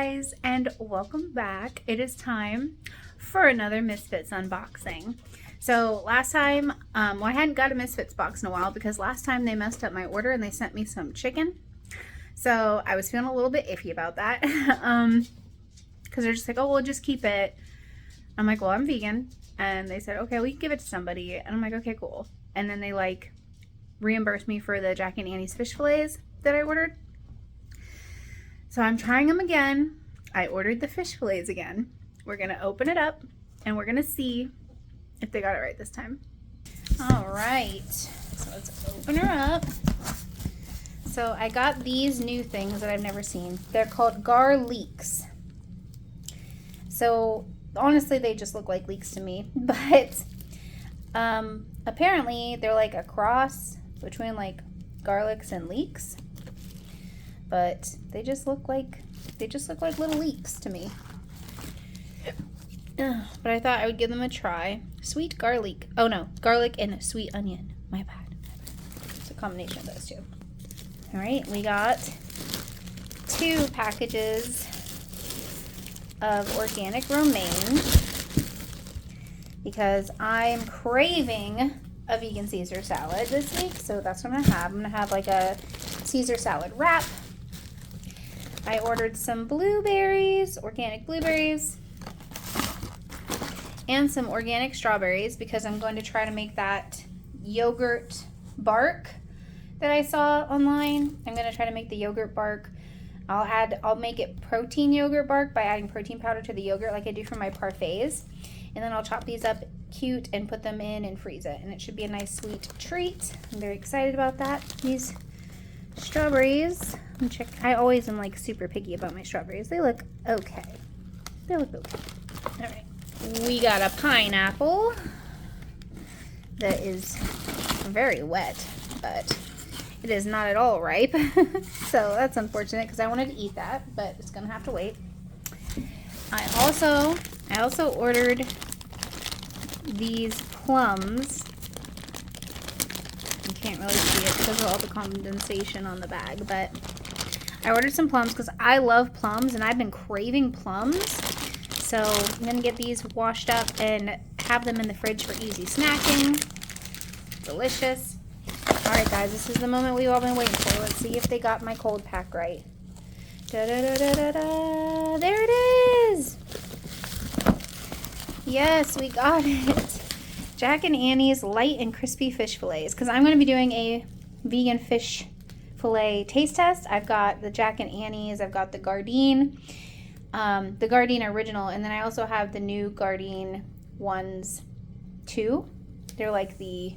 guys, and welcome back. It is time for another Misfits unboxing. So last time, well, I hadn't got a Misfits box in a while because last time they messed up my order and they sent me some chicken. So I was feeling a little bit iffy about that because they're just like, oh, we'll just keep it. I'm like, well, I'm vegan. And they said, okay, we can give it to somebody. And I'm like, okay, cool. And then they like reimbursed me for the Jack and Annie's fish fillets that I ordered. So I'm trying them again. I ordered the fish fillets again. We're gonna open it up and we're gonna see if they got it right this time. All right, so let's open her up. So I got these new things that I've never seen. They're called garleeks. So honestly, they just look like leeks to me, but apparently they're like a cross between like garlics and leeks. But they just look like little leeks to me. But I thought I would give them a try. Sweet garlic. Oh no, garlic and sweet onion. My bad. It's a combination of those two. All right, we got 2 packages of organic romaine because I'm craving a vegan Caesar salad this week. So that's what I'm gonna have. I'm gonna have like a Caesar salad wrap. I ordered some blueberries, organic blueberries, and some organic strawberries because I'm going to try to make that yogurt bark that I saw online. I'm going to try to make the yogurt bark. I'll make it protein yogurt bark by adding protein powder to the yogurt like I do for my parfaits. And then I'll chop these up cute and put them in and freeze it. And it should be a nice sweet treat. I'm very excited about that. These strawberries, I always am like super picky about my strawberries. They look okay. All right, we got a pineapple that is very wet, but it is not at all ripe. So that's unfortunate because I wanted to eat that, but it's gonna have to wait. I also ordered these plums. You can't really see it because of all the condensation on the bag, but I ordered some plums because I love plums and I've been craving plums. So I'm gonna get these washed up and have them in the fridge for easy snacking. Delicious. All right, guys, this is the moment we've all been waiting for. Let's see if they got my cold pack right. Da da da da da da. There it is. Yes, we got it. Jack and Annie's light and crispy fish fillets, because I'm going to be doing a vegan fish fillet taste test. I've got the Jack and Annie's, I've got the Gardein original, and then I also have the new Gardein ones too. They're like the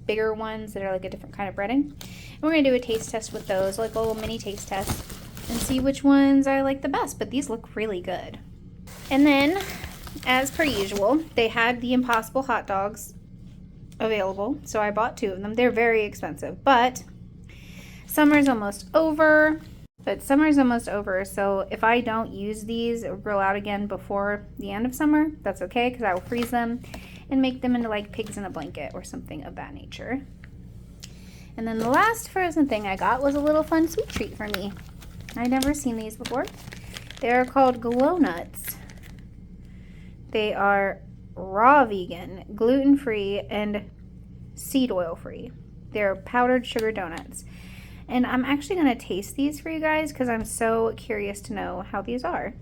bigger ones that are like a different kind of breading. And we're going to do a taste test with those, like a little mini taste test, and see which ones I like the best, but these look really good. And then, as per usual, they had the Impossible hot dogs available, so I bought 2 of them. They're very expensive, but summer's almost over. So if I don't use these or grill out again before the end of summer, that's okay because I will freeze them and make them into like pigs in a blanket or something of that nature. And then the last frozen thing I got was a little fun sweet treat for me. I'd never seen these before. They're called glow nuts. They are raw vegan, gluten-free, and seed oil-free. They're powdered sugar donuts. And I'm actually going to taste these for you guys because I'm so curious to know how these are.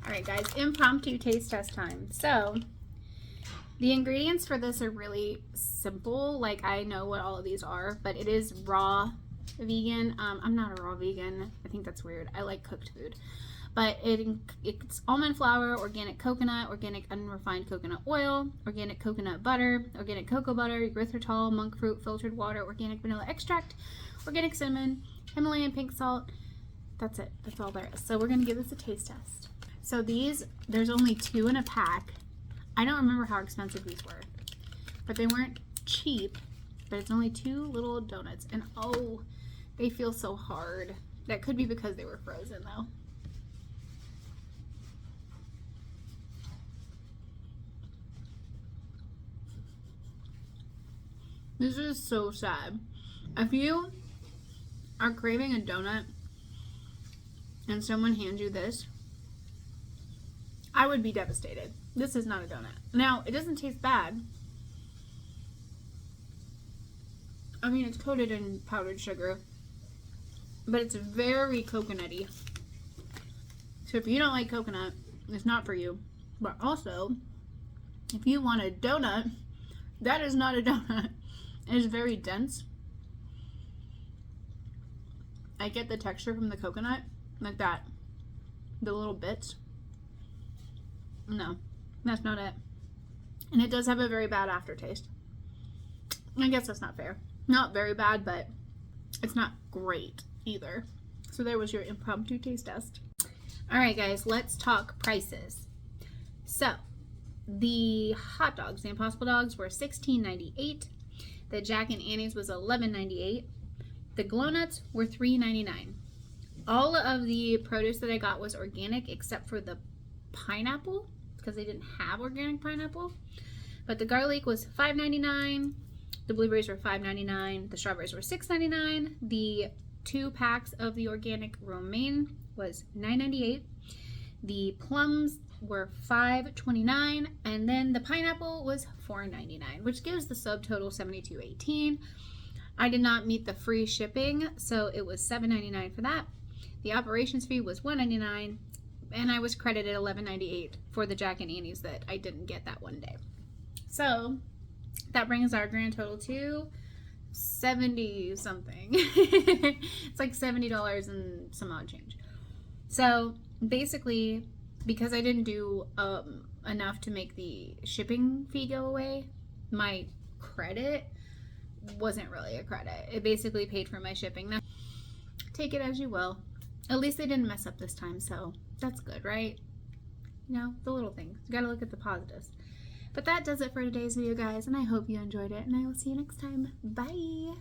All right, guys, impromptu taste test time. So the ingredients for this are really simple. Like, I know what all of these are, but it is raw vegan. I'm not a raw vegan. I think that's weird. I like cooked food. But it's almond flour, organic coconut, organic unrefined coconut oil, organic coconut butter, organic cocoa butter, erythritol, monk fruit, filtered water, organic vanilla extract, organic cinnamon, Himalayan pink salt. That's it. That's all there is. So we're going to give this a taste test. So there's only 2 in a pack. I don't remember how expensive these were, but they weren't cheap. But it's only 2 little donuts. And oh, they feel so hard. That could be because they were frozen though. This is so sad. If you are craving a donut and someone hands you this, I would be devastated. This is not a donut. Now, it doesn't taste bad. I mean, it's coated in powdered sugar, but it's very coconutty. So if you don't like coconut, it's not for you. But also, if you want a donut, that is not a donut. It is very dense. I get the texture from the coconut, like that. The little bits. No, that's not it. And it does have a very bad aftertaste. I guess that's not fair. Not very bad, but it's not great either. So there was your impromptu taste test. All right, guys, let's talk prices. So the hot dogs, the Impossible Dogs, were $16.98. The Jack and Annie's was $11.98. The Glow Nuts were $3.99. All of the produce that I got was organic except for the pineapple, because they didn't have organic pineapple. But the garlic was $5.99. The blueberries were $5.99. The strawberries were $6.99. The 2 packs of the organic romaine was $9.98. The plums were $5.29, and then the pineapple was $4.99, which gives the subtotal $72.18. I did not meet the free shipping, so it was $7.99 for that. The operations fee was $1.99, and I was credited $11.98 for the Jack and Annie's that I didn't get that one day. So that brings our grand total to 70 something. It's like $70 and some odd change. So basically, because I didn't do enough to make the shipping fee go away, my credit wasn't really a credit. It basically paid for my shipping. Now, take it as you will. At least they didn't mess up this time, so that's good, right? You know, the little things. You gotta look at the positives. But that does it for today's video, guys, and I hope you enjoyed it, and I will see you next time. Bye!